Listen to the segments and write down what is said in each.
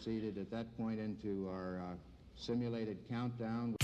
proceeded at that point into our simulated countdown.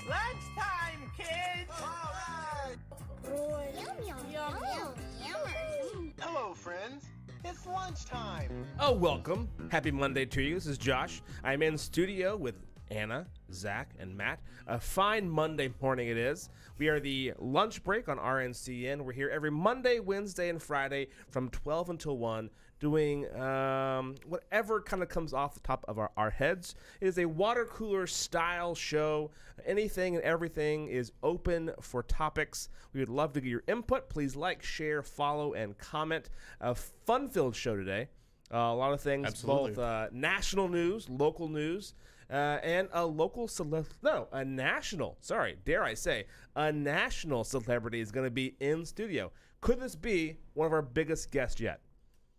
Lunchtime, kids! All right! Hello, friends. It's lunchtime. Oh, welcome. Happy Monday to you. This is Josh. I'm in studio with Anna, Zach, and Matt. A fine Monday morning it is. We are the lunch break on RNCN. We're here every Monday, Wednesday, and Friday from 12 until 1 doing whatever kind of comes off the top of our heads. It is a water cooler style show. Anything and everything is open for topics. We would love to get your input. Please like, share, follow, and comment. A fun-filled show today. A lot of things, Absolutely. Both national news, local news, and a national celebrity is going to be in studio. Could this be one of our biggest guests yet?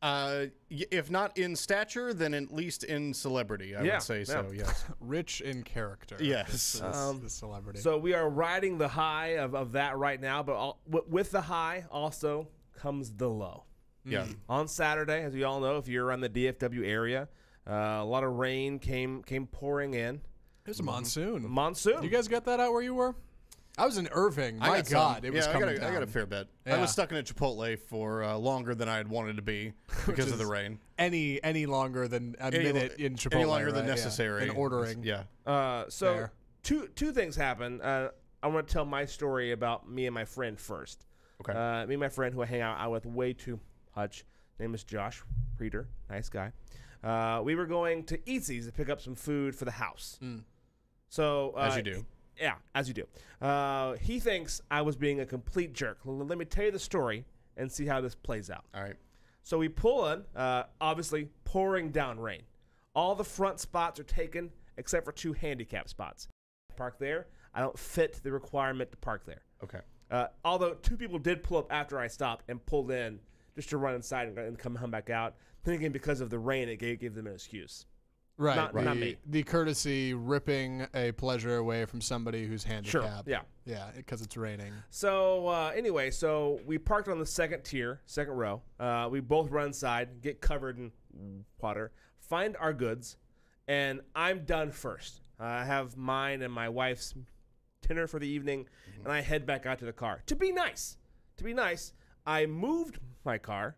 If not in stature, then at least in celebrity, I would say so, yes. Rich in character. Yes. This celebrity. So we are riding the high of that right now, but with the high also comes the low. Yeah. On Saturday, as we all know, if you're around the DFW area, a lot of rain came pouring in. There's a monsoon. Monsoon. You guys got that out where you were? I was in Irving. My God, it was coming down. I got a fair bit. Yeah. I was stuck in a Chipotle for longer than I had wanted to be because of the rain. Any longer than a minute in Chipotle. Any longer than right? necessary. In ordering. Yeah. So Fair. two things happen. I want to tell my story about me and my friend first. Okay. Me and my friend who I hang out with way too much. Name is Josh Reeder. Nice guy. We were going to Eatsy's to pick up some food for the house. So As you do. Yeah, as you do. He thinks I was being a complete jerk. Let me tell you the story and see how this plays out. All right. So we pull in, obviously pouring down rain. All the front spots are taken except for 2 handicap spots. Park there. I don't fit the requirement to park there. Okay. Although 2 people did pull up after I stopped and pulled in just to run inside and come back out. Then again, because of the rain, it gave them an excuse. Right. Not me. The courtesy ripping a pleasure away from somebody who's handicapped. Yeah. Yeah, because it's raining. So anyway, so we parked on the second row. We both run inside, get covered in water, find our goods, and I'm done first. I have mine and my wife's dinner for the evening, and I head back out to the car. To be nice, I moved my car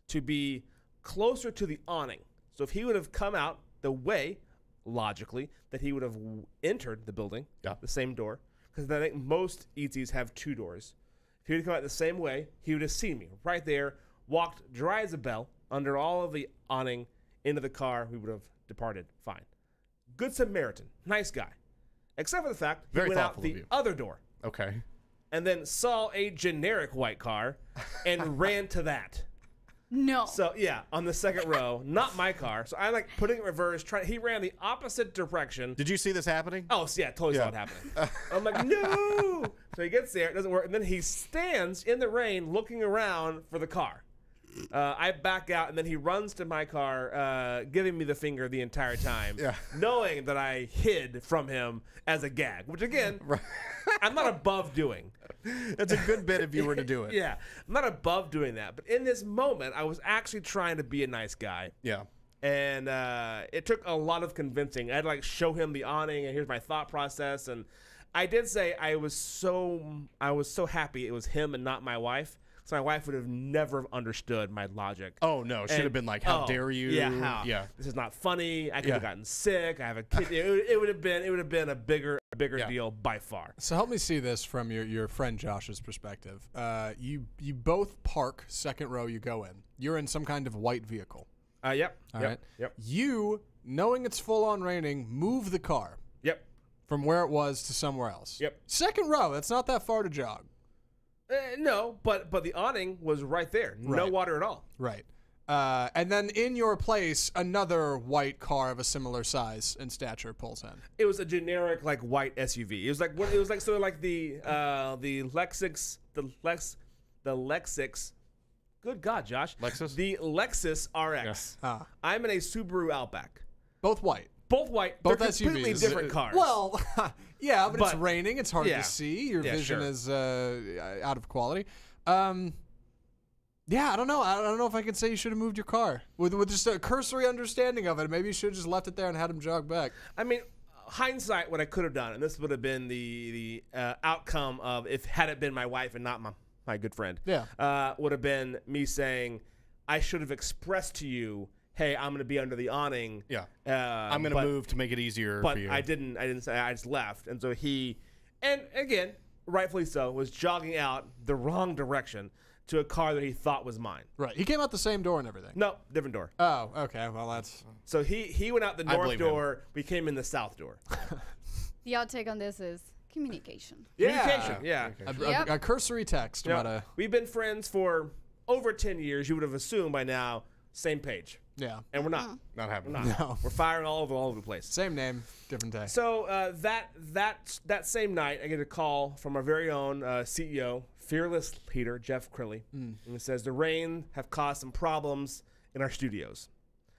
to be closer to the awning. So if he would have come out the way, logically, that he would have entered the building, the same door, because I think most Eatsy's have 2 doors. If he would have come out the same way, he would have seen me right there, walked dry as a bell under all of the awning into the car. We would have departed fine. Good Samaritan, nice guy, except for the fact he went out the other door. Okay. And then saw a generic white car and ran to that. No. So, yeah, on the second row, not my car. So I'm like putting it in reverse. He ran the opposite direction. Did you see this happening? Oh, so yeah, totally saw it happening. I'm like, no. So he gets there. It doesn't work. And then he stands in the rain looking around for the car. I back out, and then he runs to my car, giving me the finger the entire time, knowing that I hid from him as a gag, which, again, I'm not above doing. That's a good bit if you were to do it. Yeah, I'm not above doing that. But in this moment, I was actually trying to be a nice guy. Yeah. And it took a lot of convincing. I had to like show him the awning, and here's my thought process. And I did say I was so happy it was him and not my wife. So my wife would have never understood my logic. Oh no, should have been like, how dare you? Yeah, how? Yeah. This is not funny. I could have gotten sick. I have a kid. It would have been a bigger deal by far. So help me see this from your friend Josh's perspective. You both park second row. You go in. You're in some kind of white vehicle. Yep. All yep, right. Yep. You, knowing it's full on raining, move the car. Yep. From where it was to somewhere else. Yep. Second row. That's not that far to jog. No, but the awning was right there. No Right. water at all. Right. And then in your place, another white car of a similar size and stature pulls in. It was a generic like white SUV. It was like sort of like the Lexus. Good God, Josh. Lexus? The Lexus RX. Yeah. Ah. I'm in a Subaru Outback. Both white. Both white. Both They're SUVs. completely different cars. Well, yeah, but it's But- raining. It's hard yeah. to see. Your Yeah, vision sure. is out of quality. Yeah, I don't know. I don't know if I can say you should have moved your car with just a cursory understanding of it. Maybe you should have just left it there and had him jog back. I mean, hindsight, what I could have done, and this would have been the outcome of if had it been my wife and not my good friend. Yeah. Would have been me saying, I should have expressed to you, hey, I'm going to be under the awning. Yeah. I'm going to move to make it easier But for you. I didn't say. I just left, and so he, and again, rightfully so, was jogging out the wrong direction to a car that he thought was mine. Right. He came out the same door and everything. No, different door. Oh, okay. Well, that's... So he went out the I north believe door. We came in the south door. The outtake on this is communication. Communication. Yeah. Yep. A cursory text You know, about a... we've been friends for over 10 years. You would have assumed by now, same page. Yeah. And we're not. Not happening. We're not. No. We're firing all over the place. Same name, different day. So that same night, I get a call from our very own CEO, fearless leader, Jeff Crilly. And it says, the rain have caused some problems in our studios.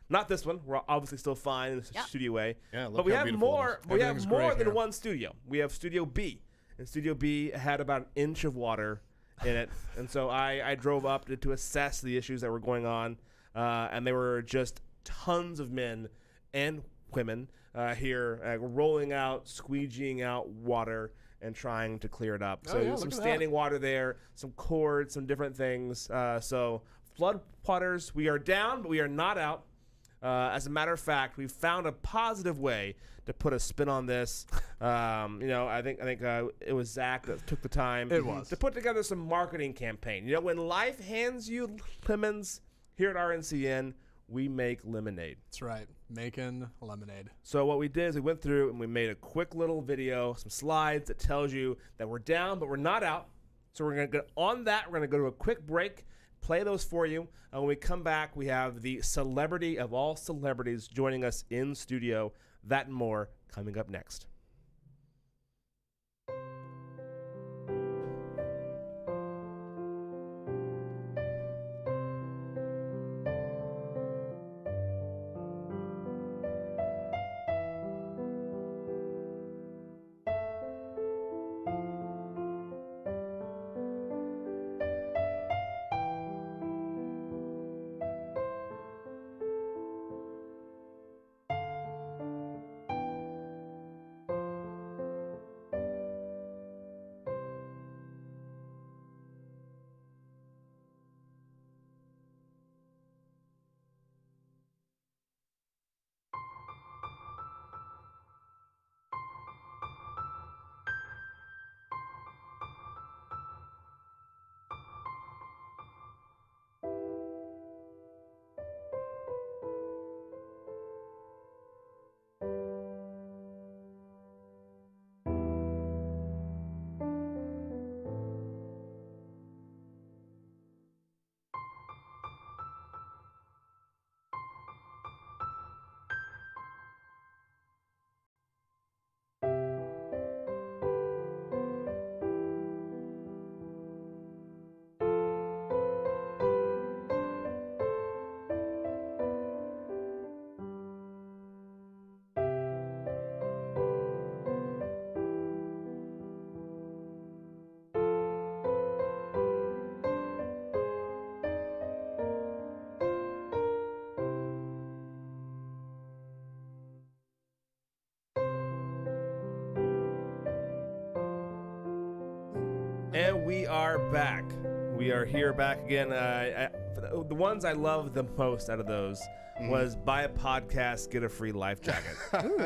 Not this one. We're obviously still fine in the Studio A. Yeah, look but we how have beautiful it more. is. We have Everything's more great than here. one studio. We have Studio B. And Studio B had about an inch of water in it. And so I drove up to assess the issues that were going on. And there were just tons of men and women here rolling out, squeegeeing out water and trying to clear it up. So yeah, some look at standing water there, some cords, some different things. So flood waters, we are down, but we are not out. As a matter of fact, we found a positive way to put a spin on this. I think it was Zach that took the time to put together some marketing campaign. You know, when life hands you lemons, here at RNCN, we make lemonade. That's right. Making lemonade. So what we did is we went through and we made a quick little video, some slides that tells you that we're down, but we're not out. So we're going to go on that. We're going to go to a quick break, play those for you. When we come back, we have the celebrity of all celebrities joining us in studio. That and more coming up next. And we are back. We are here back again. The ones I love the most out of those was buy a podcast, get a free life jacket.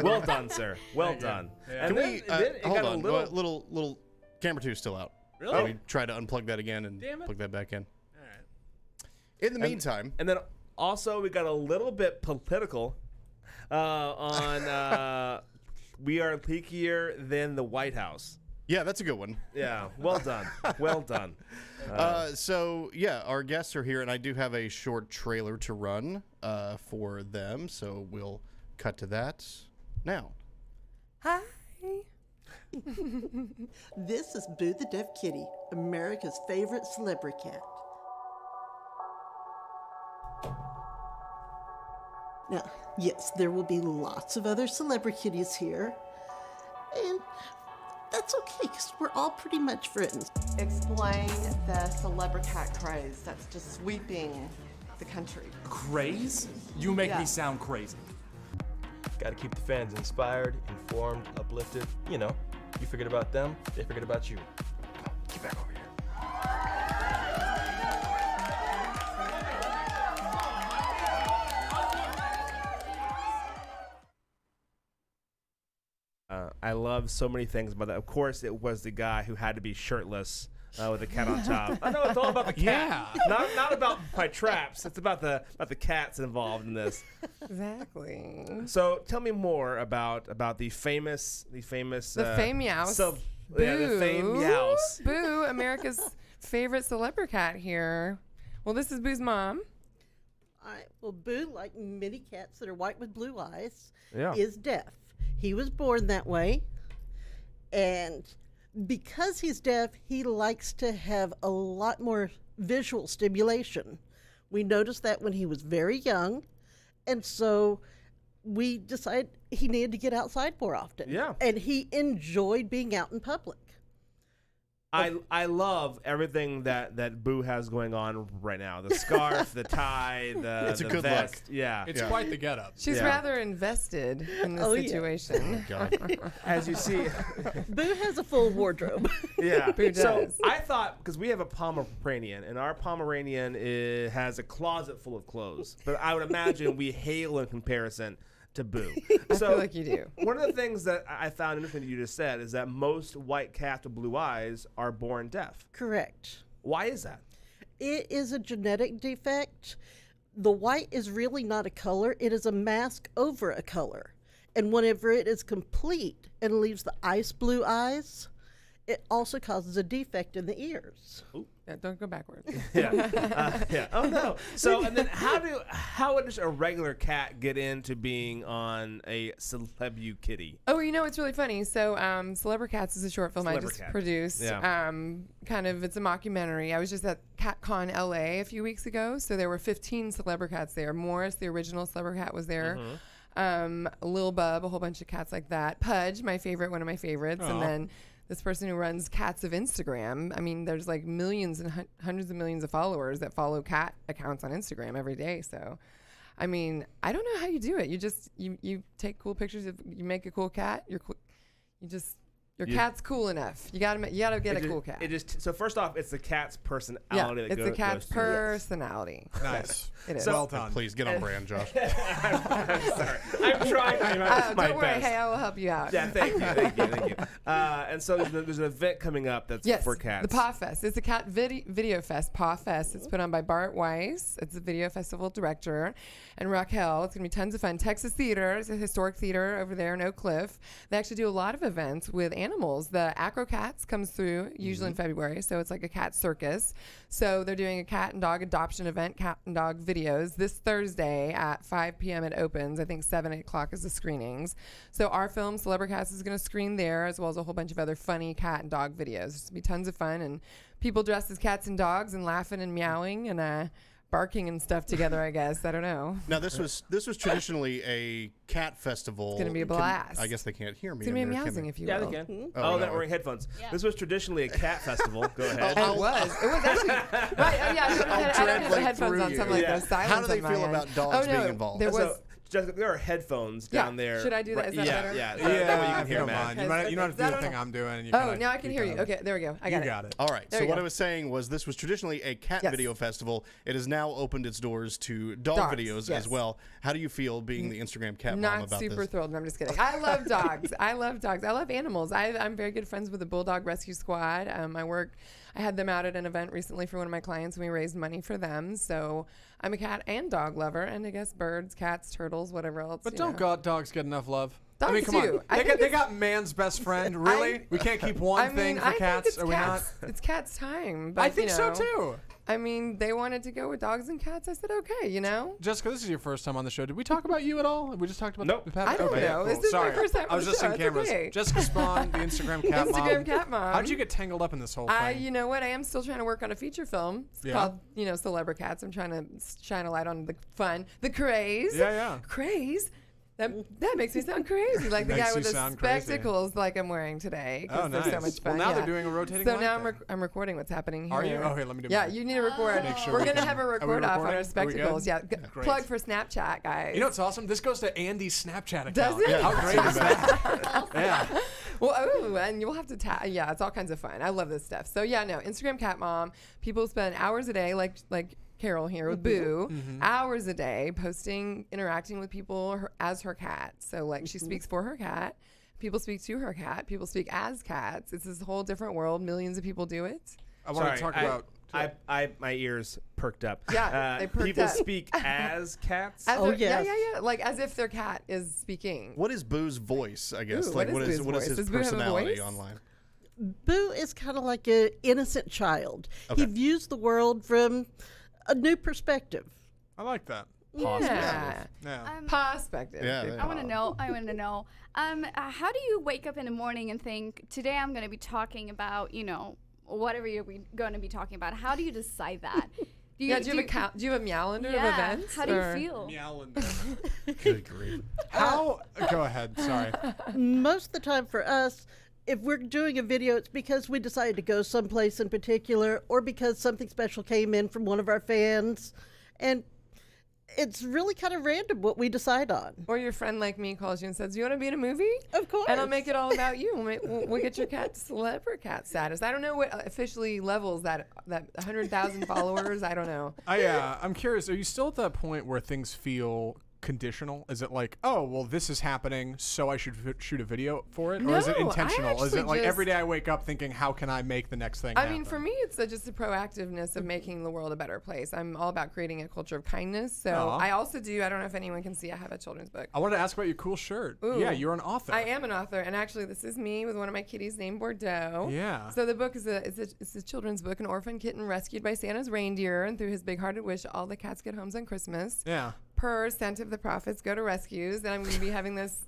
Well done, sir. Well done. Yeah. And Can we hold on? little Little camera 2 is still out. Really? Can we try to unplug that again and Damn it. plug that back in? All right. In the meantime, And then also we got a little bit political on we are leakier than the White House. yeah, that's a good one. Yeah, well done. Well done. So yeah, our guests are here, and I do have a short trailer to run for them. So we'll cut to that now. Hi. This is Boo the Deaf Kitty, America's favorite celebricat. Now, yes, there will be lots of other celebrities here, and that's okay, because we're all pretty much friends. Explain the celebricat craze that's just sweeping the country. Craze? You make Yeah. me sound crazy. Gotta keep the fans inspired, informed, uplifted. You know, you forget about them, they forget about you. Come on, get back over here. I love so many things about that. Of course, it was the guy who had to be shirtless with the cat on top. I know it's all about the cat. Yeah. Not about my traps. It's about the cats involved in this. Exactly. So tell me more about the famous The Meows. So yeah, the fame Meows. Boo, America's favorite celebricat here. Well, this is Boo's mom. All right, well, Boo, like many cats that are white with blue eyes, Yeah. is deaf. He was born that way, and because he's deaf, he likes to have a lot more visual stimulation. We noticed that when he was very young, and so we decided he needed to get outside more often. Yeah. And he enjoyed being out in public. I love everything that Boo has going on right now. The scarf, the tie, It's a the good vest. look. Yeah. It's quite the getup. She's Yeah. rather invested in this Oh, yeah. situation. As you see. Boo has a full wardrobe. Yeah. Boo So does. I thought, because we have a Pomeranian, and our Pomeranian has a closet full of clothes, but I would imagine we hail in comparison to Boo. I feel like you do. One of the things that I found interesting that you just said is that most white cats with blue eyes are born deaf. Correct. Why is that? It is a genetic defect. The white is really not a color. It is a mask over a color. And whenever it is complete and leaves the ice blue eyes, it also causes a defect in the ears. Yeah, don't go backwards. Yeah. Yeah. Oh no. So and then how does a regular cat get into being on a celebrikitty? Oh, you know what's really funny? So, Celebricats is a short film I just Celebricat. produced. Yeah. It's a mockumentary. I was just at CatCon LA a few weeks ago, so there were 15 Celebricats there. Morris, the original Celebricat, was there. Lil Bub, a whole bunch of cats like that. Pudge, one of my favorites, and then this person who runs Cats of Instagram. I mean, there's like millions and hundreds of millions of followers that follow cat accounts on Instagram every day. So, I mean, I don't know how you do it. You just you take cool pictures. You make a cool cat. Your cat's cool enough. You gotta get a cool cat. So first off, it's the cat's personality. Yeah, that it's the cat's goes to it. personality. Nice. It is. Well done. Please get on brand, Josh. I'm sorry. I'm trying my don't worry. best. Hey, I will help you out. Yeah, thank you. And so there's an event coming up that's Yes, for cats. the Paw Fest. It's a cat video fest, Paw Fest. It's put on by Bart Weiss. It's a video festival director. And Raquel. It's going to be tons of fun. Texas Theater. It's a historic theater over there in Oak Cliff. They actually do a lot of events with animals. The Acro Cats comes through usually in February, so it's like a cat circus. So they're doing a cat and dog adoption event, cat and dog videos, this Thursday at 5 p.m. it opens. I think 7, 8 o'clock is the screenings. So our film, Celebricats, is going to screen there, as well as a whole bunch of other funny cat and dog videos. It's going to be tons of fun, and people dressed as cats and dogs and laughing and meowing and barking and stuff together, I guess. I don't know. Now, this was traditionally a cat festival. It's going to be a blast. I guess they can't hear me. It's going to be a in there, can meowsing, they? if you Yeah, will. they can. Oh, That no. wearing headphones. This was traditionally a cat festival. Go ahead. It was actually right. Oh, yeah, I had translate headphones through on. you. Something like Yeah. those. Silence How do they on my feel end. about dogs being involved? There So was Jessica, there are headphones down there. Should I do that? Is that better? Yeah, Yeah, that way you can if hear don't Matt. mind. You don't have to do the thing I'm doing. And you Oh, kinda- now I can hear you. kinda- Okay, there we go. I got You it. got it. All right. There So you what go. I was saying was this was traditionally a cat Yes. video festival. It has now opened its doors to dog Dogs, videos yes. as well. How do you feel being the Instagram cat mom Not about super this? thrilled. No, I'm just kidding. I love dogs. I love dogs. I love animals. I'm very good friends with the Bulldog Rescue Squad. I had them out at an event recently for one of my clients, and we raised money for them. So I'm a cat and dog lover, and I guess birds, cats, turtles, whatever else. But you don't know. dogs get enough love? Dogs I mean, come do. on. They got man's best friend. Really? We can't keep one thing for I cats? think Are we not? it's cats' time. But, I think you so know, too. I mean, they wanted to go with dogs and cats. I said, okay, you know. Jessica, this is your first time on the show. Did we talk about you at all? We just talked about Nope. the past. I don't okay, know. Cool. This is my Sorry. first time I was on the just show. in It's cameras. okay. Jessica Spawn, the Instagram cat mom. Instagram cat mom. How'd you get tangled up in this whole thing? You know what? I am still trying to work on a feature film. It's called, Celebricats. I'm trying to shine a light on the fun, the craze. Yeah. Craze. That makes me sound crazy, like the Makes guy you with the sound crazy. spectacles, like I'm wearing today. 'Cause Oh, they're nice. so much fun. Well, now yeah. they're doing a rotating So light now there. I'm recording what's happening here. Are you? Oh, here, let me do Yeah, mine. you need to record. Make sure We're we gonna can- have a Are we record off on recording? our Are we spectacles. good? Yeah, Great. plug for Snapchat, guys. You know what's awesome? This goes to Andy's Snapchat account. Does it? How great is that? Yeah. Well, and you'll have to yeah, it's all kinds of fun. I love this stuff. So yeah, no, Instagram cat mom. People spend hours a day, like Carol here with Boo, hours a day posting, interacting with people as her cat. So like she speaks for her cat. People speak to her cat. People speak as cats. It's this whole different world. Millions of people do it. I want to talk about. My ears perked up. Yeah, they perked people up. speak as cats. Yeah. Like as if their cat is speaking. What is Boo's voice, I guess? Ooh, like what is Boo's what is voice? his Does Boo have a personality voice? online? Boo is kind of like an innocent child. Okay. He views the world from a new perspective. I like that. Yeah. Yeah. Perspective. Yeah. I want to know. How do you wake up in the morning and think, today I'm going to be talking about, whatever you're going to be talking about? How do you decide that? Do you have a meowlander of events? How do you feel? Good grief. How? Go ahead. Sorry. Most of the time for us, if we're doing a video, it's because we decided to go someplace in particular or because something special came in from one of our fans. And it's really kind of random what we decide on. Or your friend like me calls you and says, "Do you want to be in a movie?" Of course. And I'll make it all about you. We'll get your cat celebricat status. I don't know what officially levels that 100,000 followers. I don't know. I'm curious. Are you still at that point where things feel conditional? Is it like, oh, well, this is happening, so I should shoot a video for it? Or is it No, I intentional? Is it actually like just- every day I wake up thinking, how can I make the next thing I happen? mean, for me, it's just the proactiveness of making the world a better place. I'm all about creating a culture of kindness. So Aw. I also do, I don't know if anyone can see, I have a children's book. I wanted to ask about your cool shirt. Ooh. Yeah, you're an author. I am an author, and actually, this is me with one of my kitties named Bordeaux. Yeah. So the book is it's a children's book, an orphan kitten rescued by Santa's reindeer, and through his big-hearted wish, all the cats get homes on Christmas. Yeah. Per cent of the profits go to rescues, and I'm going to be having this,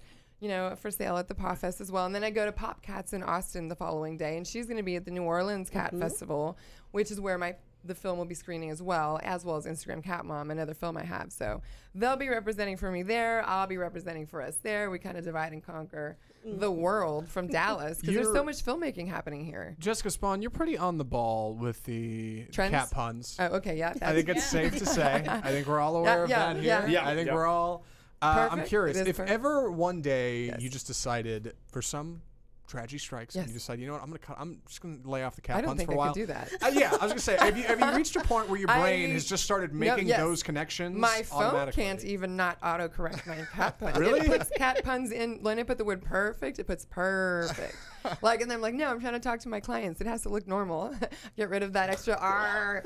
for sale at the Paw Fest as well. And then I go to Pop Cats in Austin the following day, and she's going to be at the New Orleans Cat Festival, which is where the film will be screening as well as Instagram Cat Mom, another film I have. So they'll be representing for me there. I'll be representing for us there. We kind of divide and conquer the world from Dallas because there's so much filmmaking happening here. Jessica Spawn, you're pretty on the ball with the Trends? cat puns. Oh, okay, yeah. I think it's safe to say. I think we're all aware of that here. Yeah. I think we're all. I'm Perfect. curious It is if perfect. ever one day you just decided for some tragedy strikes and Yes. you decide, you know what, I'm just gonna lay off the cat I don't puns think for a I while. could do that. Yeah, I was gonna say, have you reached a point where your brain has just started making yes. those connections? My phone automatically? can't even not autocorrect my cat puns. Really? It puts cat puns in. When I put the word perfect, it puts perfect. And I'm like, no, I'm trying to talk to my clients. It has to look normal. Get rid of that extra R.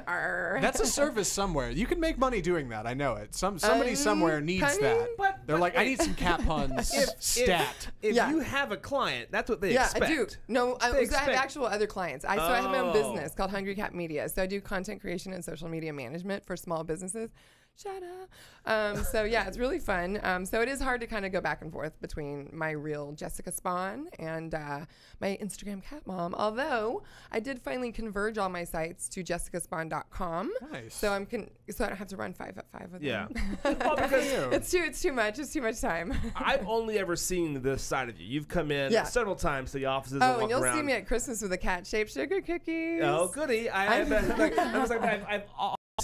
R. That's a service somewhere. You can make money doing that. I know it. Somebody somewhere needs that. They're like, I need some cat puns. Stat. If Yeah. you have a client, that's what they Yeah, expect. I do. No, I have expect- actual other clients. So I have my own Oh. business called Hungry Cat Media. So I do content creation and social media management for small businesses. Shut up. So yeah, it's really fun. So it is hard to kind of go back and forth between my real Jessica Spawn and my Instagram cat mom. Although I did finally converge all my sites to jessicaspawn.com. Nice. So so I don't have to run 5 at 5 with Yeah. them. Well, because it's too much. It's too much time. I've only ever seen this side of you. You've come in Yeah. several times to the offices and Oh, walk and you'll around. see me at Christmas with a cat-shaped sugar cookies. Oh, goody! I've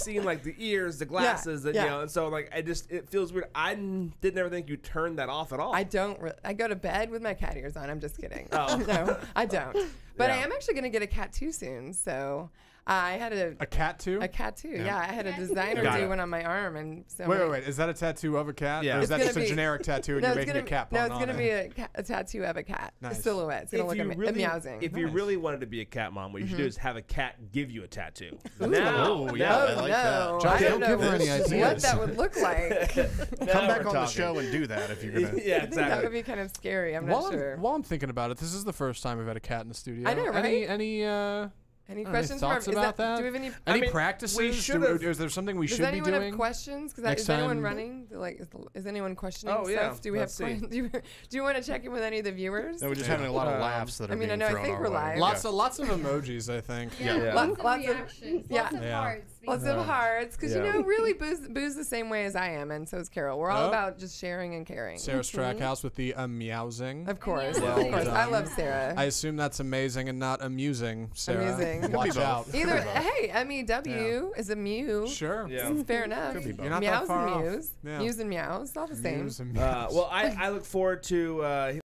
seeing like the ears, the glasses, and, yeah. you know, and so like it feels weird. I didn't ever think you turned that off at all. I don't. I go to bed with my cat ears on. I'm just kidding. Oh. No, I don't. But I Yeah. am actually going to get a cat too soon. So I had a cat too. A cat too. Yeah, I had a designer Got do it. one on my arm, and so Wait. Is that a tattoo of a cat? Yeah. Or is It's that gonna just a be- generic tattoo and No, you're it's making gonna a cat be, paw no, on it's gonna it? be a tattoo of a cat. Nice. A silhouette. It's gonna look a meowsing. If you really wanted to be a cat mom, what you should do is have a cat give you a tattoo. Oh, yeah, I like no, that. I Don't don't know give her any what ideas. that would look like. Come back on the show and do that if you're gonna. Yeah, I think that would be kind of scary. I'm not sure. While I'm thinking about it, this is the first time I've had a cat in the studio. I know, right? Any questions thoughts from about that? Do we have any? Any practices? we should've- Is there something we Does should be anyone doing? have questions? next Is anyone time? running? Like, is anyone questioning Oh, yeah. stuff? Do we have? Let's see. Do you want to check in with any of the viewers? No, we're just having a lot of laughs that are I mean, I being know, I thrown think our we're way. live. Lots of emojis, I think. Yeah. Lots of reactions, yeah. lots of Yeah. hearts. Lots of hearts, because Yeah. you know, really, Boo's the same way as I am, and so is Carol. We're all Yep. about just sharing and caring. Sarah Strackhouse with the meowsing. Of course, Well of course. I done. love Sarah. I assume that's amazing and not amusing, Sarah. Amusing. Watch Could be out. both. Either, hey, MEW is a mew. Sure. Yeah. It's fair enough. Could be both. You're not that Meows far and off. mews. Yeah. Mews and meows, all the same. Mews and meows. Well, I look forward to hearing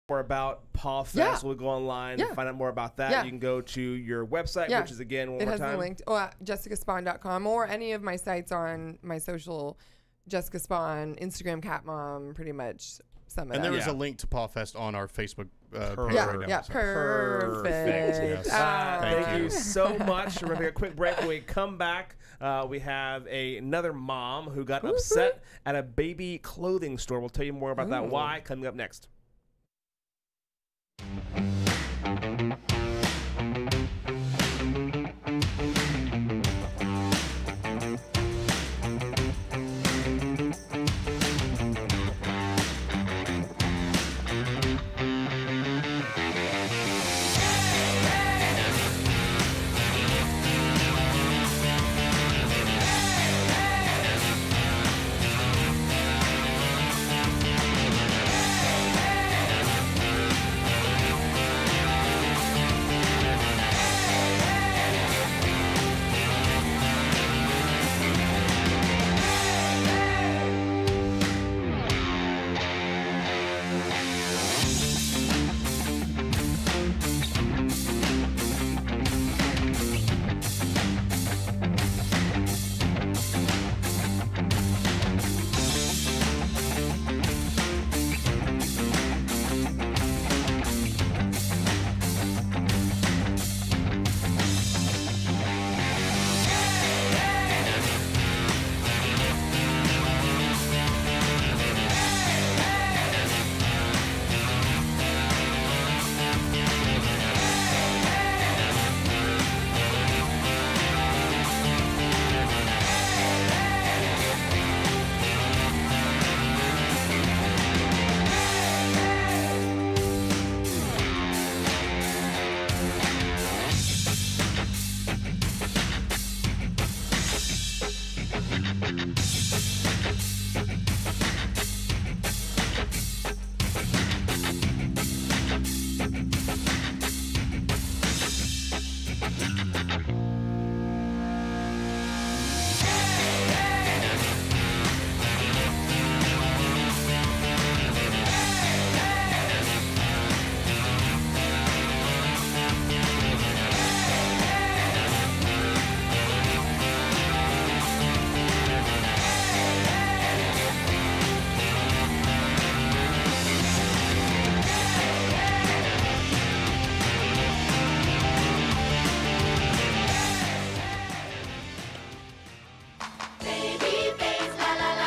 more about Paw Fest. Yeah. We'll go online Yeah. and find out more about that. Yeah. You can go to your website, Yeah. which is again one It more has time. the link jessicaspawn.com, or any of my sites on my social, Jessica Spawn, Instagram Cat Mom, pretty much some of And that. there is Yeah. a link to PawFest on our Facebook page yeah, right now. yeah, so. perfect. Yes. Thank Thank you you. so much. We're going to take a quick break. When we come back, we have another mom who got upset at a baby clothing store. We'll tell you more about that why coming up next.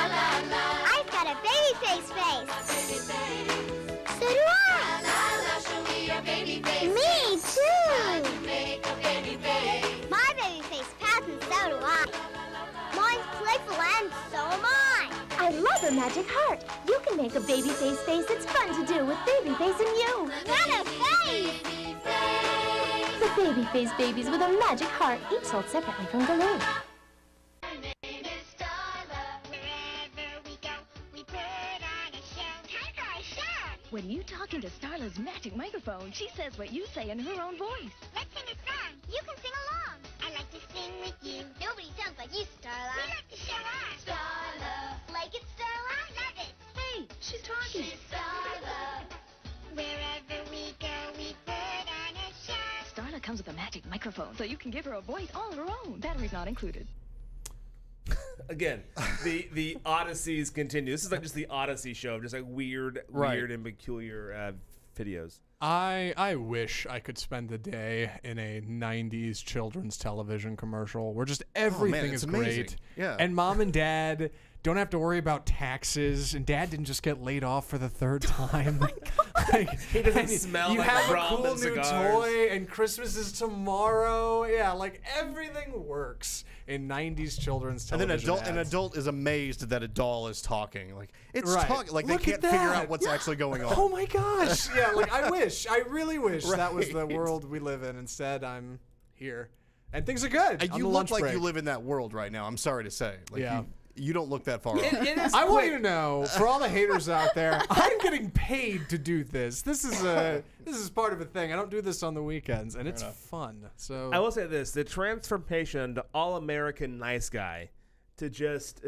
I've got a baby face face. So do I. Me too. My baby face pats and so do I. Mine's playful and so am I. I love a magic heart. You can make a baby face face. It's fun to do with baby face and you. Not a face. The baby face babies with a magic heart, each sold separately from Galoob. When you talk into Starla's magic microphone, she says what you say in her own voice. Let's sing a song. You can sing along. I like to sing with you. Nobody sounds like you, Starla. We like to show off. Starla. Like it, Starla? Love it. Hey, she's talking. She's Starla. Wherever we go, we put on a show. Starla comes with a magic microphone, so you can give her a voice all her own. Batteries not included. Again, the Odysseys continue. This is like just the Odyssey show, just like weird and peculiar videos. I wish I could spend the day in a 90s children's television commercial where just everything is amazing. great. Yeah. And mom and dad don't have to worry about taxes, and dad didn't just get laid off for the third time. He doesn't smell you like have a rum cool and new cigars. toy, and Christmas is tomorrow. Yeah, like everything works in 90s children's And television. then an adult is amazed that a doll is talking. Like it's Right. talking. Like Look they at can't figure that. out what's actually going on. Oh my gosh. Yeah, like I really wish that was the Right. world we live in. Instead, I'm here. And things are good. And on you the look lunch like break. you live in that world right now. I'm sorry to say. Like Yeah. you don't look that far off. I want you to know, for all the haters out there, I'm getting paid to do this. This is part of a thing. I don't do this on the weekends, and it's fun. So I will say this: the transformation to all-American nice guy to just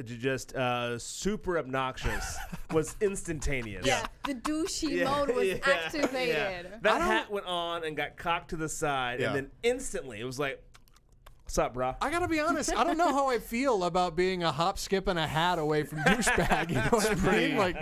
super obnoxious was instantaneous. Yeah, the douchey mode was activated. That hat went on and got cocked to the side, and then instantly it was like, "What's up, bro?" I gotta be honest. I don't know how I feel about being a hop, skip, and a hat away from douchebag. You know what I mean? Like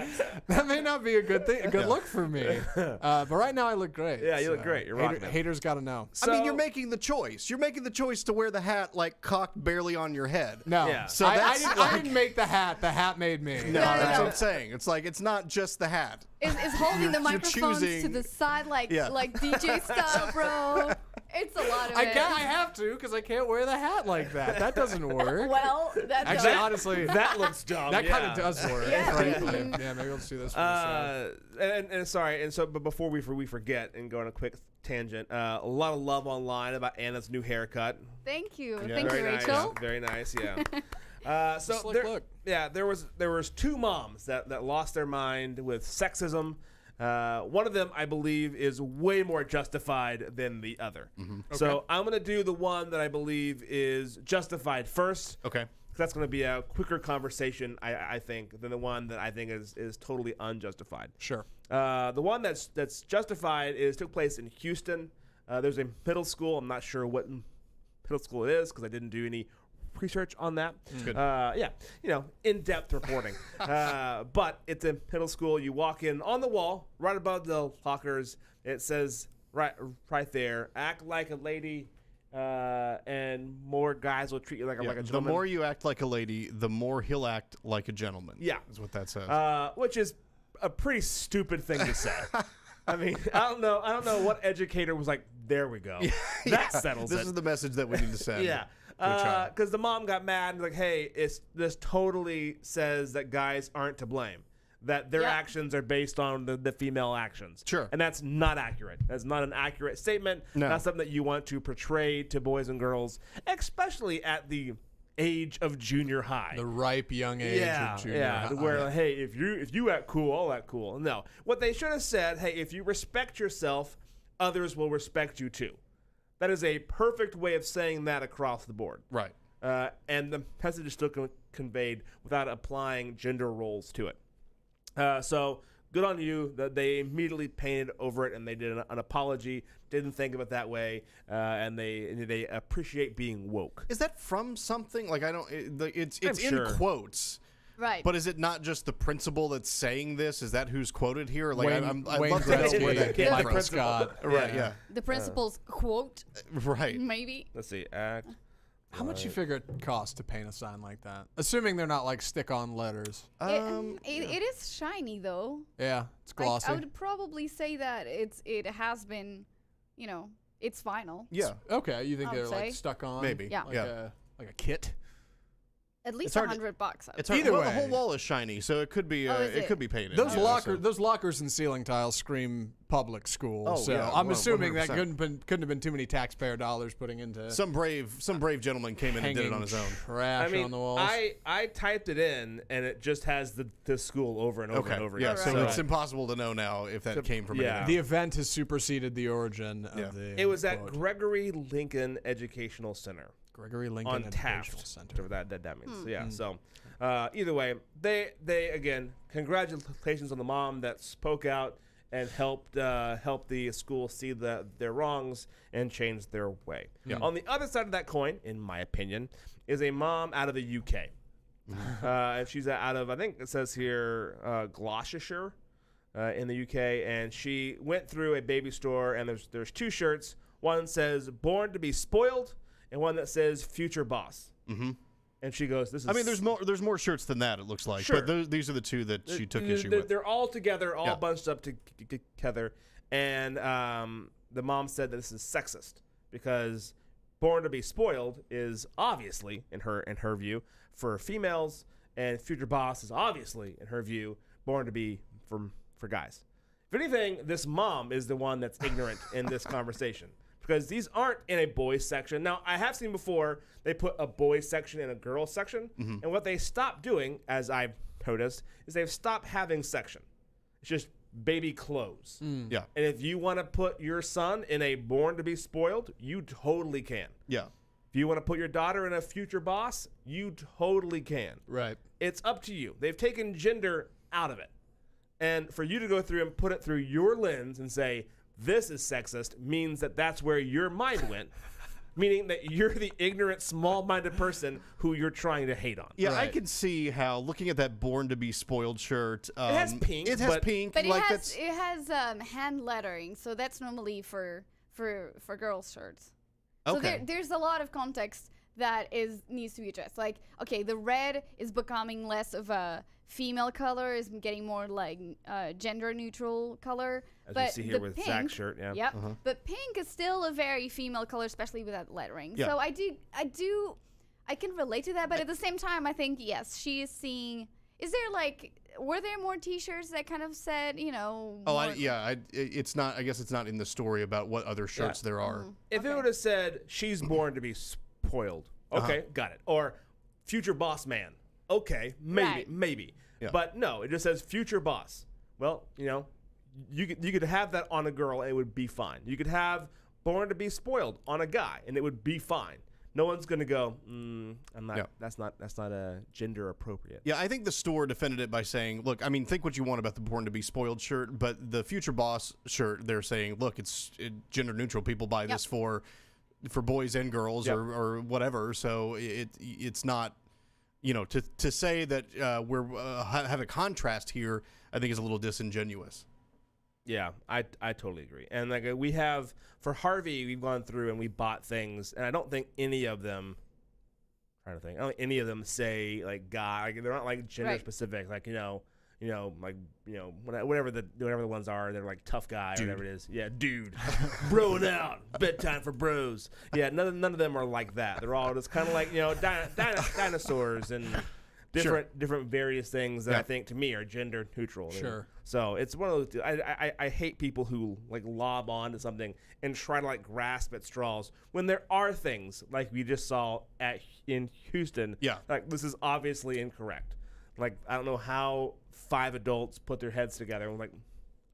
that may not be a good thing, a good look for me. But right now I look great. Yeah, you look great. You're rocking it. Haters gotta know. I mean, you're making the choice. You're making the choice to wear the hat like cocked barely on your head. No, Yeah. So I that's didn't make the hat. The hat made me. No, that's what I'm saying. It's like it's not just the hat. Is holding the You're microphones to choosing- the side like Yeah. like DJ style, bro. It's a lot of it. I have to because I can't wear the hat like that. That doesn't work. Well, that Actually, does. honestly, that looks dumb. that kind yeah. of does work. Yeah. Frankly. Yeah, maybe let's do this. For the show. And sorry, and so but before we forget and go on a quick tangent, a lot of love online about Anna's new haircut. Thank you. Yeah, Thank you, very nice, Rachel. Very nice, yeah. So Slick look. yeah, there was two moms that lost their mind with sexism. One of them, I believe, is way more justified than the other. So I'm going to do the one that I believe is justified first. Okay. That's going to be a quicker conversation, I think, than the one that I think is totally unjustified. Sure. The one that's justified took place in Houston. There's a middle school. I'm not sure what middle school it is because I didn't do any research on that. Good. Yeah, in-depth reporting. But it's a middle school. You walk in on the wall, right above the lockers. It says right there, act like a lady, and more guys will treat you like a The gentleman. more you act like a lady, the more he'll act like a gentleman. Yeah. Is what that says. Which is a pretty stupid thing to say. I mean, I don't know what educator was like, there we go. That settles it. This is the message that we need to send. Yeah. to a child. Because the mom got mad and like, hey, this totally says that guys aren't to blame. That their actions are based on the female actions. Sure. And that's not accurate. That's not an accurate statement. No. Not something that you want to portray to boys and girls, especially at the age of junior high. The ripe young age of junior high. Where hey, if you act cool, I'll act cool. No. What they should have said, hey, if you respect yourself, others will respect you too. That is a perfect way of saying that across the board. Right. And the message is still conveyed without applying gender roles to it. So good on you that they immediately painted over it and they did an apology. Didn't think of it that way, and they appreciate being woke. Is that from something? Like I don't. It's I'm in sure. quotes. Right. But is it not just the principal that's saying this? Is that who's quoted here? Like Wayne I'd love to know Gretzky, where that came Michael from. Scott. Right. Yeah. The principal's quote, Right. maybe. Let's see. Act. How much you figure it costs to paint a sign like that? Assuming they're not like stick-on letters. It is shiny though. Yeah, it's glossy. I would probably say that it has been, it's final. Yeah. Okay, you think I would they're like say. stuck on? Maybe. Yeah. Like a kit. At least It's hard to- $100. I would It's say. hard. Either well, way. the whole wall is shiny, so it could be. Oh, is it it? could be painted. Those yeah, those lockers and ceiling tiles scream public school. Oh, so yeah, I'm assuming that 100%. couldn't have been too many taxpayer dollars putting into Some brave gentleman came in and did it hanging on his own. trash I mean, on the walls. I typed it in and it just has the school over and over Okay. and over Yeah. again. So it's impossible to know now if that came from. yeah. anything. the event has superseded the origin Yeah. of the. It was at quote. Gregory Lincoln Educational Center. Gregory Lincoln on Educational Taft. Center. Whatever that means. So, yeah. So either way, they again, congratulations on the mom that spoke out and helped the school see their wrongs and change their way. Yeah. On the other side of that coin, in my opinion, is a mom out of the UK. And she's out of, I think it says here, Gloucestershire in the UK. And she went through a baby store, and there's 2 shirts. One says "Born to be Spoiled," and one that says "Future Boss." Mm-hmm. And she goes, "This is." I mean, there's more shirts than that. It looks like, Sure. but these are the 2 that she took issue with. They're all together, all Yeah. bunched up together, and the mom said that this is sexist because "Born to be Spoiled" is obviously, in her view, for females, and "Future Boss" is obviously, in her view, born to be for guys. If anything, this mom is the one that's ignorant in this conversation. Because these aren't in a boys section. Now, I have seen before they put a boys section and a girls section. And what they stopped doing, as I've noticed, is they've stopped having section. It's just baby clothes. Yeah. And if you want to put your son in a Born to be Spoiled, you totally can. Yeah. If you want to put your daughter in a Future Boss, you totally can. Right. It's up to you. They've taken gender out of it. And for you to go through and put it through your lens and say, this is sexist, means that that's where your mind went, meaning that you're the ignorant, small-minded person who you're trying to hate on. Yeah, Right. I can see how looking at that "Born to be Spoiled" shirt. It has pink. It has pink. But like it has hand lettering, so that's normally for girls' shirts. So Okay. there's a lot of context that needs to be addressed. Like, okay, the red is becoming less of a female color, is getting more like gender neutral color. As but you see here the with pink, Zach's shirt, yeah. Yep. But pink is still a very female color, especially with that lettering. Yeah. So I can relate to that, but at the same time, I think yes, she is seeing. Were there more T-shirts that kind of said, Oh, more- it's not. I guess it's not in the story about what other shirts there are. If it would have said, she's born to be spoiled, okay, got it. Or future boss man, okay, maybe. Yeah. But no, it just says future boss. Well, you could have that on a girl and it would be fine. You could have born to be spoiled on a guy and it would be fine. No one's gonna go, I'm not. Yeah. That's not a gender appropriate. Yeah, I think the store defended it by saying, look, I mean, think what you want about the "Born to be Spoiled" shirt, but the Future Boss shirt, they're saying, look, it's gender neutral. People buy this for boys and girls or whatever. So it's not, to say that we're have a contrast here, I think is a little disingenuous. Yeah, I totally agree. And like we have for Harvey, we've gone through and we bought things, and I don't think any of them. I don't think any of them say like guy. Like, they're not like gender specific. Like whatever the ones are. They're like tough guy or whatever it is. Yeah, dude, broing out, bedtime for bros. Yeah, none of them are like that. They're all just kind of like dinosaurs and. Different various things that I think to me are gender neutral. Sure. So it's one of those. I hate people who like lob on to something and try to like grasp at straws when there are things like we just saw in Houston. Yeah. Like this is obviously incorrect. Like I don't know how 5 adults put their heads together and like.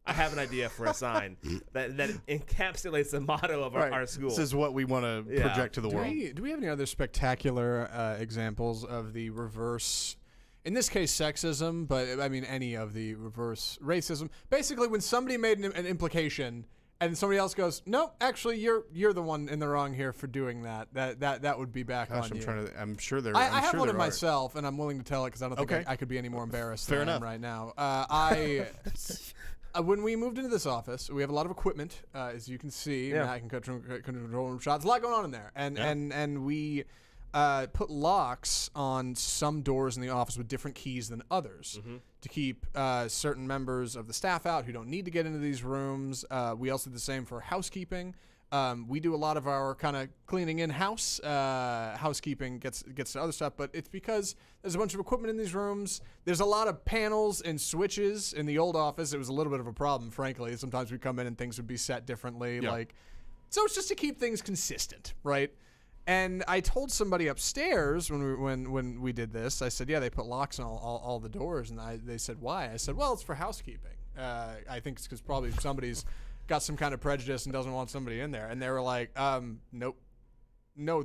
I have an idea for a sign that encapsulates the motto of our school. This is what we want to project to the world. Do we have any other spectacular examples of the reverse, in this case sexism, but I mean any of the reverse racism? Basically, when somebody made an implication and somebody else goes, "Nope, actually, you're the one in the wrong here for doing that." That would be back on you. I'm sure there. I have one of myself, and I'm willing to tell it because I don't think I could be any more embarrassed than I am right now. When we moved into this office, we have a lot of equipment, as you can see. Yeah. I can control room shots. A lot going on in there, and we put locks on some doors in the office with different keys than others to keep certain members of the staff out who don't need to get into these rooms. We also did the same for housekeeping. We do a lot of our kind of cleaning in-house. Housekeeping gets to other stuff, but it's because there's a bunch of equipment in these rooms. There's a lot of panels and switches. In the old office, it was a little bit of a problem, frankly. Sometimes we come in and things would be set differently. So it's just to keep things consistent, right? And I told somebody upstairs when we did this, I said, yeah, they put locks on all the doors. And they said, why? I said, well, it's for housekeeping. I think it's because probably somebody's got some kind of prejudice and doesn't want somebody in there. And they were like, nope. No,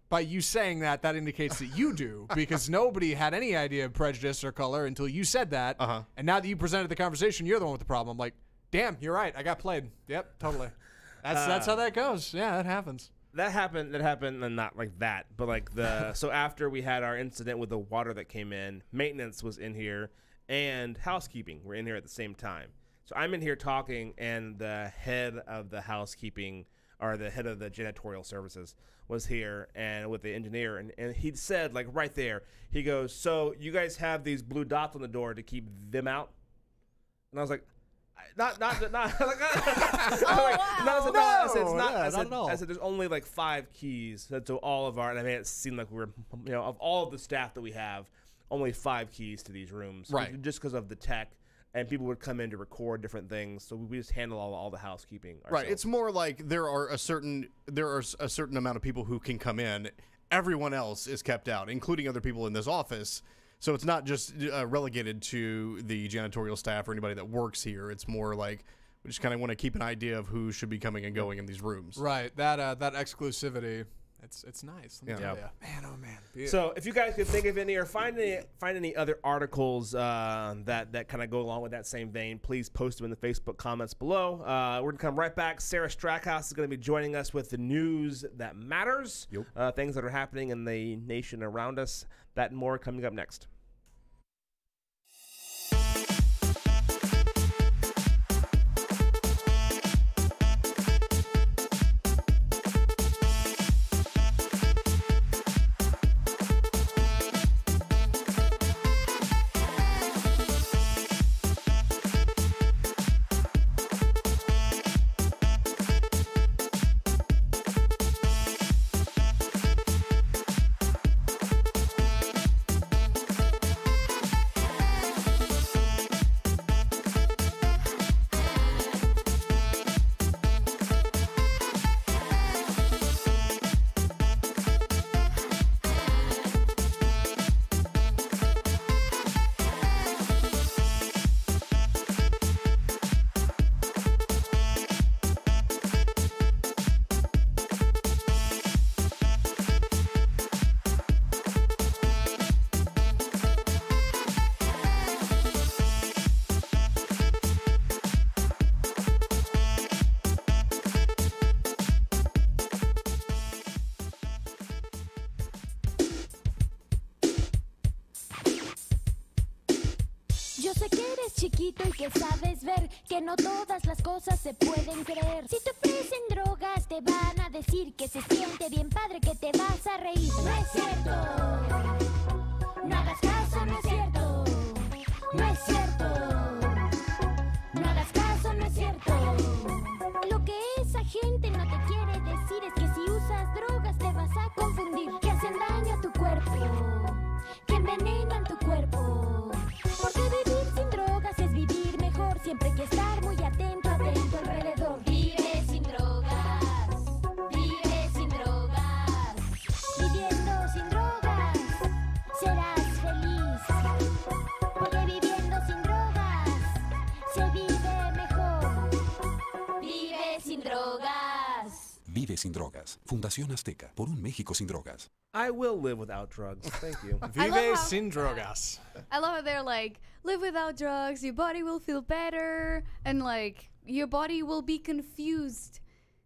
by you saying that indicates that you do, because nobody had any idea of prejudice or color until you said that. And now that you presented the conversation, you're the one with the problem. Like, damn, you're right. I got played. Yep, totally. That's how that goes. Yeah, that happens. That happened, and not like that, but like so after we had our incident with the water that came in, maintenance was in here, and housekeeping were in here at the same time. So I'm in here talking, and the head of the housekeeping, or the head of the janitorial services, was here, and with the engineer, and he said, like right there, he goes, "So you guys have these blue dots on the door to keep them out?" And I was like, not like, I said there's only like 5 keys to all of our, and I made it seem like we were, of all of the staff that we have, only 5 keys to these rooms, right? Just because of the tech, and people would come in to record different things, so we just handle all the housekeeping ourselves. Right. It's more like there are a certain amount of people who can come in. Everyone else is kept out, including other people in this office. So it's not just relegated to the janitorial staff or anybody that works here. It's more like we just kind of want to keep an idea of who should be coming and going in these rooms. Right. That exclusivity. It's nice. Let me tell you. Man, oh man. So if you guys could think of any or find any other articles that kind of go along with that same vein, please post them in the Facebook comments below. We're gonna come right back. Sarah Strackhouse is gonna be joining us with the news that matters, things that are happening in the nation around us. That and more coming up next. Yo sé que eres chiquito y que sabes ver que no todas las cosas se pueden creer. Si te ofrecen drogas te van a decir que se siente bien padre, que te vas a reír. No es cierto, no hagas caso, no es cierto, no es cierto, no hagas caso, no es cierto. Lo que esa gente no te quiere decir es que si usas drogas te vas a confundir, que hacen daño a tu cuerpo, que envenenan tu cuerpo. Porque vivir sin drogas es vivir mejor. Siempre hay que estar muy atento, atento alrededor. Vive sin drogas, vive sin drogas. Viviendo sin drogas serás feliz. Porque viviendo sin drogas se vive mejor. Vive sin drogas. Vive sin drogas. Fundación Azteca. Por un México sin drogas. I will live without drugs. Thank you. Vive sin drogas. I love how they're like, live without drugs, your body will feel better, and like, your body will be confused.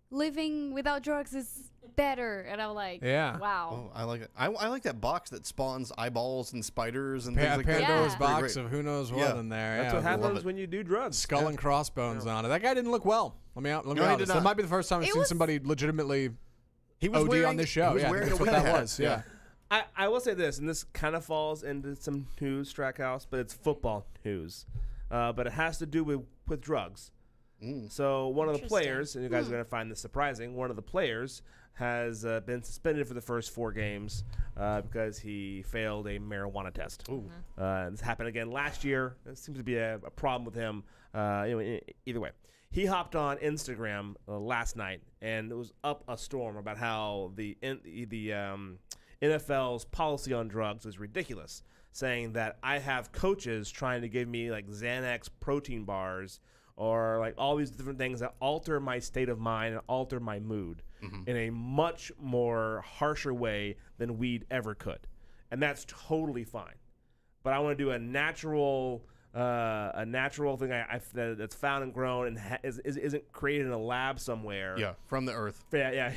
Living without drugs is better. And I'm like, wow. Oh, I like it. I like that box that spawns eyeballs and spiders and things like that. Pandora's box of who knows what in there. That's what happens when you do drugs. Skull and crossbones on it. That guy didn't look well. Let me be honest. That might be the first time I've seen somebody legitimately OD on this show. He was wearing that's a what wig that hat. was. Yeah. I will say this, and this kind of falls into some news, Strackhouse, but it's football news. But it has to do with drugs. So one of the players, and you guys are going to find this surprising, one of the players has been suspended for the first 4 games because he failed a marijuana test. This happened again last year. It seems to be a problem with him. Either way. He hopped on Instagram last night, and it was up a storm about how the NFL's policy on drugs is ridiculous, saying that I have coaches trying to give me like Xanax protein bars or like all these different things that alter my state of mind and alter my mood in a much more harsher way than weed ever could. And that's totally fine. But I want to do a natural thing that's found and grown and isn't created in a lab somewhere. Yeah, from the earth. Yeah.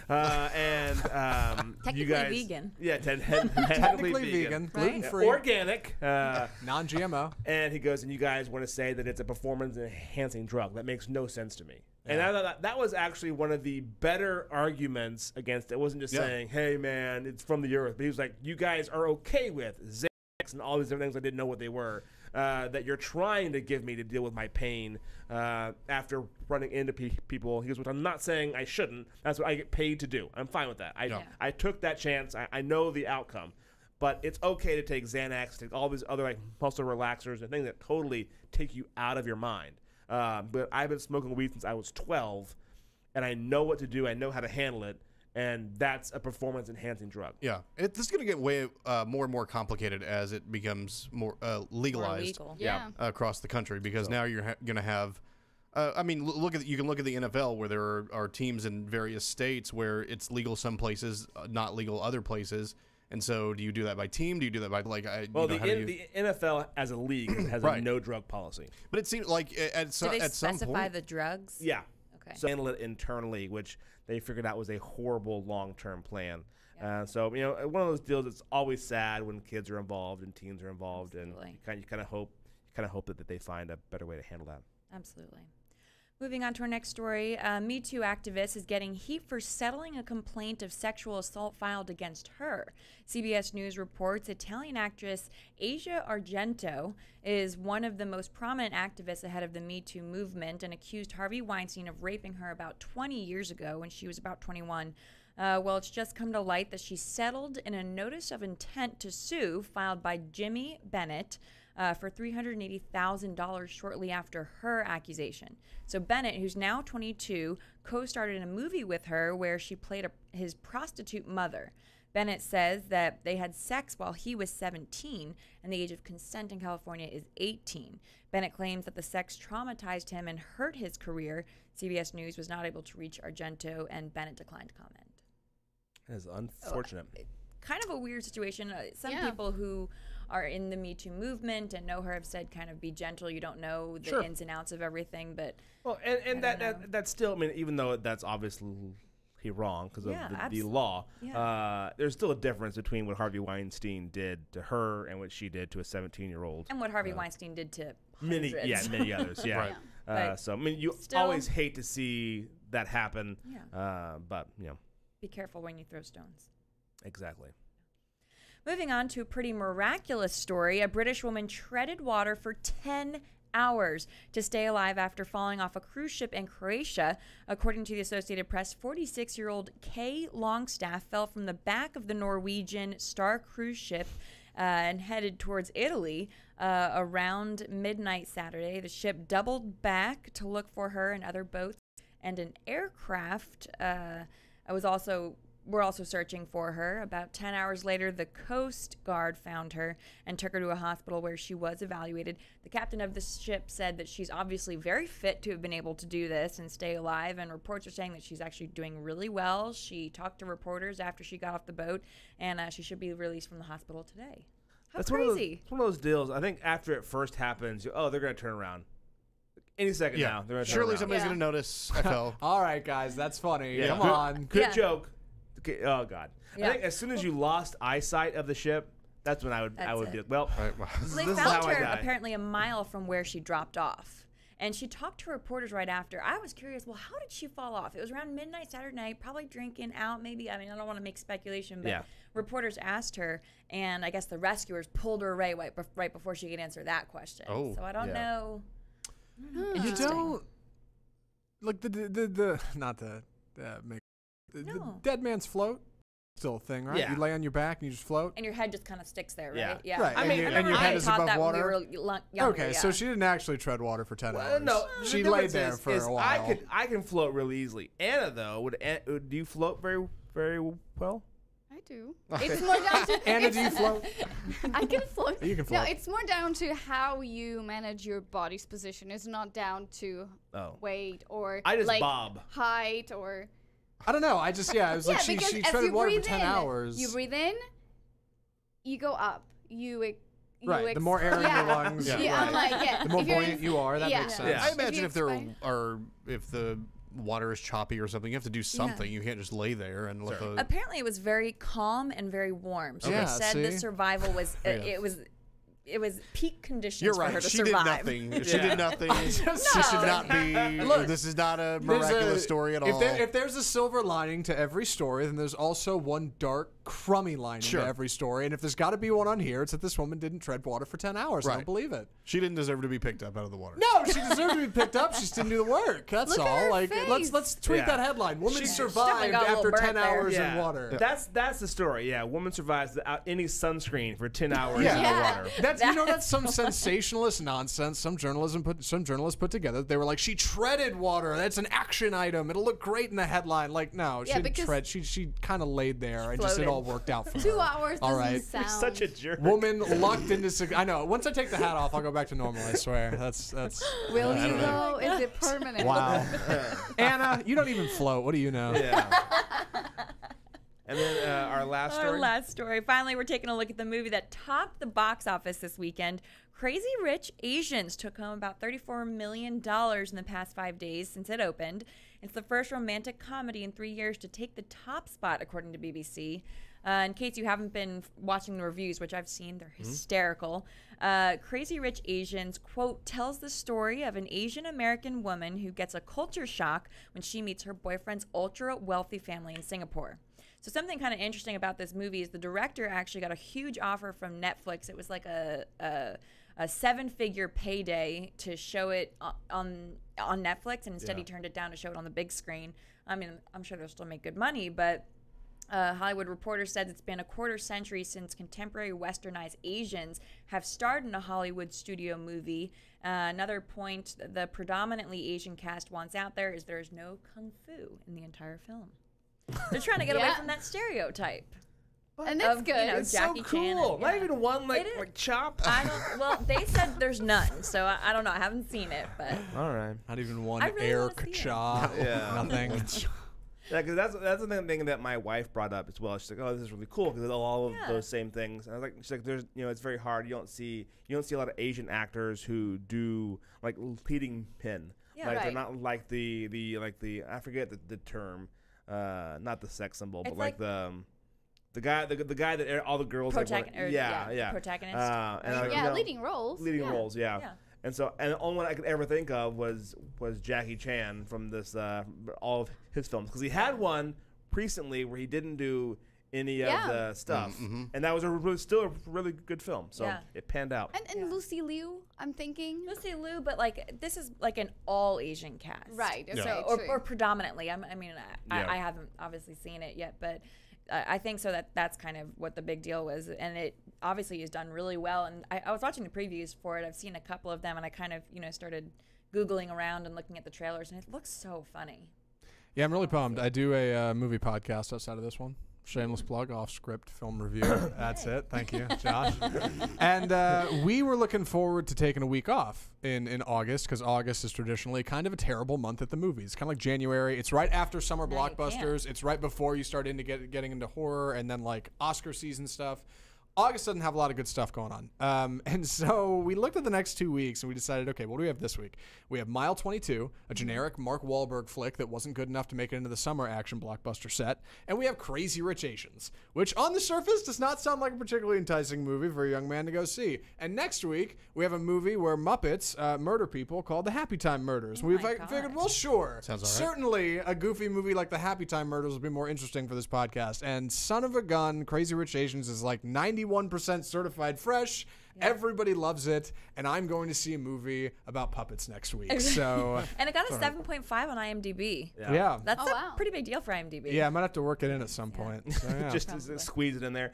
Technically you guys, vegan. Yeah, technically vegan, gluten-free, organic, non-GMO. And he goes, and you guys want to say that it's a performance-enhancing drug. That makes no sense to me. Yeah. And I thought that was actually one of the better arguments against it. It wasn't just saying, hey, man, it's from the earth. But he was like, you guys are okay with Xanax and all these different things I didn't know what they were, that you're trying to give me to deal with my pain after running into people. He goes, which I'm not saying I shouldn't. That's what I get paid to do. I'm fine with that. I took that chance. I know the outcome. But it's okay to take Xanax, take all these other like muscle relaxers and things that totally take you out of your mind. But I've been smoking weed since I was 12, and I know what to do. I know how to handle it, and that's a performance-enhancing drug. Yeah, this is going to get way more and more complicated as it becomes more legalized across the country, because now you're going to have. I mean, you can look at the NFL, where there are teams in various states where it's legal some places, not legal other places. And so, do you do that by team? Do you do that by the NFL as a league has a no drug policy. But it seems like at some point, specify the drugs? Yeah. Okay. So handle it internally, which they figured out was a horrible long-term plan. So one of those deals. It's always sad when kids are involved and teens are involved, Absolutely. and you kind of hope that they find a better way to handle that. Absolutely. Moving on to our next story, Me Too activist is getting heat for settling a complaint of sexual assault filed against her. CBS News reports Italian actress Asia Argento is one of the most prominent activists ahead of the Me Too movement and accused Harvey Weinstein of raping her about 20 years ago when she was about 21. Well, it's just come to light that she settled in a notice of intent to sue filed by Jimmy Bennett for $380,000 shortly after her accusation. So Bennett, who's now 22, co-starred in a movie with her where she played his prostitute mother. Bennett says that they had sex while he was 17, and the age of consent in California is 18. Bennett claims that the sex traumatized him and hurt his career. CBS News was not able to reach Argento, and Bennett declined to comment. That is unfortunate. Kind of a weird situation. Some people who are in the Me Too movement and know her have said kind of be gentle. You don't know the ins and outs of everything, but that's still. I mean, even though that's obviously wrong because of the law, there's still a difference between what Harvey Weinstein did to her and what she did to a 17-year-old, and what Harvey Weinstein did to many others. So I mean, you always hate to see that happen, but be careful when you throw stones. Exactly. Moving on to a pretty miraculous story. A British woman treaded water for 10 hours to stay alive after falling off a cruise ship in Croatia. According to the Associated Press, 46-year-old Kay Longstaff fell from the back of the Norwegian Star cruise ship and headed towards Italy around midnight Saturday. The ship doubled back to look for her and other boats, and an aircraft We're also searching for her. About 10 hours later, the Coast Guard found her and took her to a hospital where she was evaluated. The captain of the ship said that she's obviously very fit to have been able to do this and stay alive, and reports are saying that she's actually doing really well. She talked to reporters after she got off the boat, and she should be released from the hospital today. How crazy. It's one of those deals. I think after it first happens, they're going to turn around. Any second now. They're gonna Surely somebody's going to notice I fell. All right, guys, that's funny. Come on. Good joke. Okay, oh God! I think as soon as you lost eyesight of the ship, that's when I would be well. They found her apparently a mile from where she dropped off, and she talked to reporters right after. I was curious. Well, how did she fall off? It was around midnight Saturday night, probably drinking out. Maybe I don't want to make speculation, but reporters asked her, and I guess the rescuers pulled her away right before she could answer that question. Oh, so I don't know. You don't like the dead man's float, still a thing, right? Yeah. You lay on your back and you just float, and your head just kind of sticks there, right? Yeah. Right. And your head is above water. When we were younger, so she didn't actually tread water for 10 hours. No, she laid there for a while. I can float really easily. Anna, though, do you float very, very well? I do. It's more down to Anna, do you float? I can float. You can No, float. it's more down to how you manage your body's position. It's not down to weight or I just like bob. height or. I don't know. I just it was like she because as treaded you water for breathe 10 in, hours. You breathe in, you go up. Right, the more air in your lungs, I'm like, the more if you're buoyant you are. That makes sense. I imagine if the water is choppy or something, you have to do something. You can't just lay there and let the. Apparently, it was very calm and very warm. So they said the survival was it was peak conditions You're for right. her to She survive. did nothing. She did nothing. She should not be. Look, this is not a miraculous story at all. If there's a silver lining to every story, then there's also one dark, crummy lining to every story. And if there's got to be one on here, it's that this woman didn't tread water for 10 hours. I don't believe it. She didn't deserve to be picked up out of the water. No, she deserved to be picked up. She just didn't do the work. That's Look at all. her Like, face. let's tweet that headline. Woman survived got a after little 10 burnt there. hours in water. That's the story. Yeah, woman survives without any sunscreen for 10 hours in the water. That's some sensationalist nonsense. Some journalists put together. They were like, she treaded water. That's an action item. It'll look great in the headline. Like, no, she didn't tread. She kind of laid there and just it all worked out for her. 2 hours. All right. You're such a jerk. Woman lucked into. I know. Once I take the hat off, I'll go back to normal. I swear. That's. Will you though? Is it permanent? Wow. Anna, you don't even float. What do you know? Yeah. And then our last story. Our last story. Finally, we're taking a look at the movie that topped the box office this weekend. Crazy Rich Asians took home about $34 million in the past 5 days since it opened. It's the first romantic comedy in 3 years to take the top spot, according to BBC. In case you haven't been watching the reviews, which I've seen, they're hysterical. Crazy Rich Asians, quote, tells the story of an Asian American woman who gets a culture shock when she meets her boyfriend's ultra-wealthy family in Singapore. So something kind of interesting about this movie is the director actually got a huge offer from Netflix. It was like a 7-figure payday to show it on Netflix, and instead he turned it down to show it on the big screen. I mean, I'm sure they'll still make good money, but Hollywood Reporter said it's been a quarter century since contemporary westernized Asians have starred in a Hollywood studio movie. Another point the predominantly Asian cast wants out there is there's no kung fu in the entire film. They're trying to get away from that stereotype. And that's good. It's Jackie so cool. Chan and, Not even one like chop. Well, they said there's none, so I don't know. I haven't seen it, but All right. Not even one I really air wanna see it. ka-cha. Nothing. Yeah, because that's the thing that my wife brought up as well. She's like, "Oh, this is really cool because all of those same things." And I was like, "She's like, there's, it's very hard. You don't see a lot of Asian actors who do like leading pin. Yeah, like right. they're not like the I forget the term, not the sex symbol, but like the guy that all the girls protagonist. Leading roles. Leading roles, yeah. And so, and the only one I could ever think of was Jackie Chan from this all of his films, because he had one recently where he didn't do any of the stuff, and that was still a really good film. So it panned out. And Lucy Liu, I'm thinking. Lucy Liu, but like this is like an all Asian cast, right? Okay, so or predominantly. I haven't obviously seen it yet, but. I think so that's kind of what the big deal was, and it obviously is done really well. And I was watching the previews for it. I've seen a couple of them, and I kind of started Googling around and looking at the trailers, and it looks so funny. Yeah, I'm really pumped. I do a movie podcast outside of this one. Shameless plug, off script film review. That's it. Thank you, Josh. And we were looking forward to taking a week off in August, because August is traditionally kind of a terrible month at the movies. Kind of like January. It's right after summer blockbusters. It's right before you start getting into horror and then like Oscar season stuff. August doesn't have a lot of good stuff going on. And so we looked at the next 2 weeks and we decided, okay, what do we have this week? We have Mile 22, a generic Mark Wahlberg flick that wasn't good enough to make it into the summer action blockbuster set. And we have Crazy Rich Asians, which on the surface does not sound like a particularly enticing movie for a young man to go see. And next week, we have a movie where Muppets murder people called the Happy Time Murders. We've figured, well, sure. Sounds all right. Certainly a goofy movie like the Happy Time Murders will be more interesting for this podcast. And son of a gun, Crazy Rich Asians is like 91% certified fresh. Everybody loves it, and I'm going to see a movie about puppets next week. So, and it got a 7.5 on IMDb. Yeah. That's a pretty big deal for IMDb. Yeah, I might have to work it in at some point. So, yeah. Just to squeeze it in there.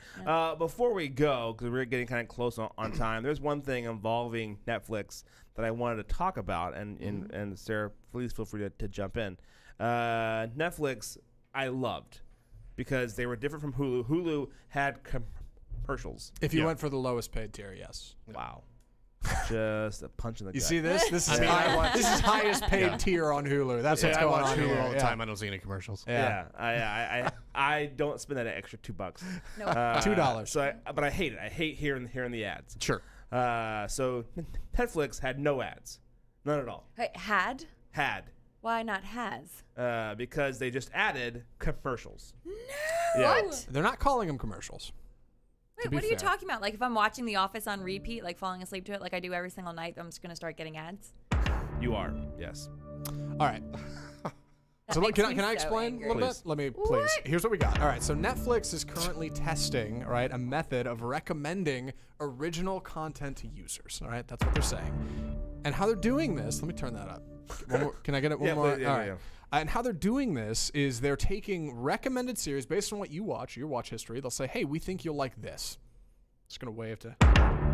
Before we go, because we're getting kind of close on time, there's one thing involving Netflix that I wanted to talk about, and Sarah, please feel free to jump in. Netflix, I loved. because they were different from Hulu. Hulu had commercials. If you went for the lowest paid tier, yes. Wow. Just a punch in the gut. You see this? This is this is highest paid tier on Hulu. That's what's going on Hulu here. all the time. I don't see any commercials. Yeah. I don't spend that extra $2. Nope. $2. So, but I hate it. I hate hearing the ads. Sure. So Netflix had no ads, none at all. Hey, had? Why not has? Because they just added commercials. No. Yeah. What? They're not calling them commercials. Wait, what are you talking about? Like if I'm watching The Office on repeat, like falling asleep to it, like I do every single night, I'm just gonna start getting ads. You are, yes. All right. So can I explain a little bit? Let me please. Here's what we got. All right. So Netflix is currently testing, right, a method of recommending original content to users. All right, that's what they're saying. And how they're doing this? Let me turn that up. One more, can I get it? One more. Yeah, all right. And how they're doing this is they're taking recommended series based on what you watch, your watch history. They'll say, hey, we think you'll like this. Just going to wave to.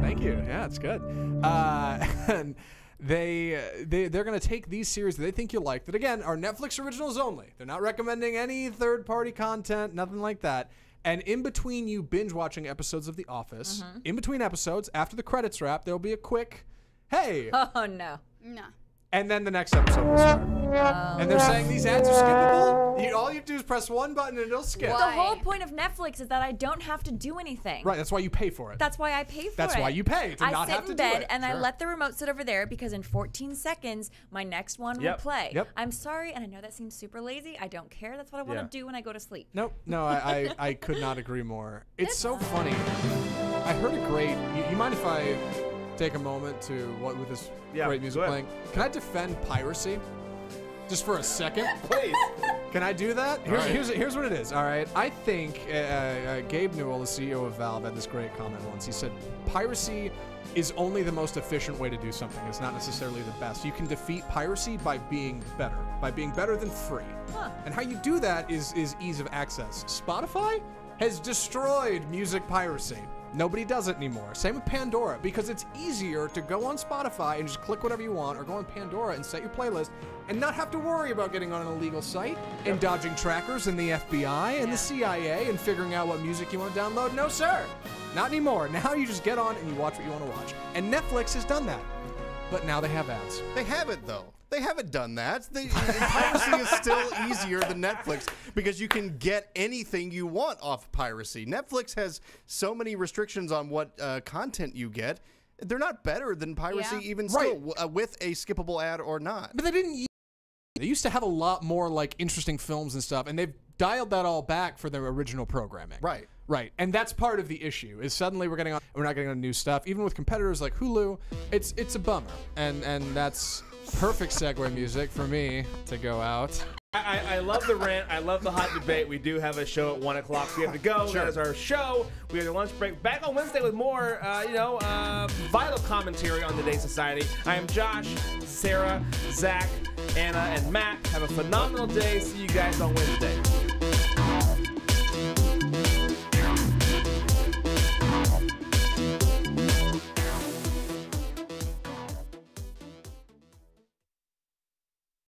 Thank you. Yeah, it's good. And they're going to take these series that they think you'll like that, again, are Netflix originals only. They're not recommending any third-party content, nothing like that. And in between you binge watching episodes of The Office, in between episodes, after the credits wrap, there'll be a quick, hey. Oh, no. No. And then the next episode will start. And they're saying these ads are skippable. All you have to do is press one button and it'll skip. The whole point of Netflix is that I don't have to do anything. Right, that's why you pay for it. That's why I pay for it. That's why you pay, to not have to do it. I sit in bed and I Sure. let the remote sit over there because in 14 seconds, my next one will play. I'm sorry, and I know that seems super lazy. I don't care. That's what I want to do when I go to sleep. Nope. No, I could not agree more. It's so funny. I heard a great... You mind if I take a moment to, with this great music playing? Can I defend piracy? Just for a second? Please. Can I do that? Here's what it is, all right? I think Gabe Newell, the CEO of Valve, had this great comment once. He said, piracy is only the most efficient way to do something. It's not necessarily the best. You can defeat piracy by being better than free. And how you do that is ease of access. Spotify has destroyed music piracy. Nobody does it anymore. Same with Pandora, because it's easier to go on Spotify and just click whatever you want, or go on Pandora and set your playlist and not have to worry about getting on an illegal site and dodging trackers and the FBI and the CIA and figuring out what music you want to download. No, sir. Not anymore. Now you just get on and you watch what you want to watch. And Netflix has done that. But now they have ads. They haven't, though. They haven't done that. Piracy is still easier than Netflix because you can get anything you want off piracy. Netflix has so many restrictions on what content you get. They're not better than piracy, even still, with a skippable ad or not. But they didn't. They used to have a lot more like interesting films and stuff, and they've dialed that all back for their original programming. Right, and that's part of the issue. Is suddenly we're not getting on new stuff, even with competitors like Hulu. It's a bummer, and that's perfect segue music for me to go out. I love the rant. I love the hot debate. We do have a show at 1 o'clock. We have to go. That is our show. We have a lunch break. Back on Wednesday with more, vital commentary on today's society. I am Josh, Sarah, Zach, Anna, and Matt. Have a phenomenal day. See you guys on Wednesday.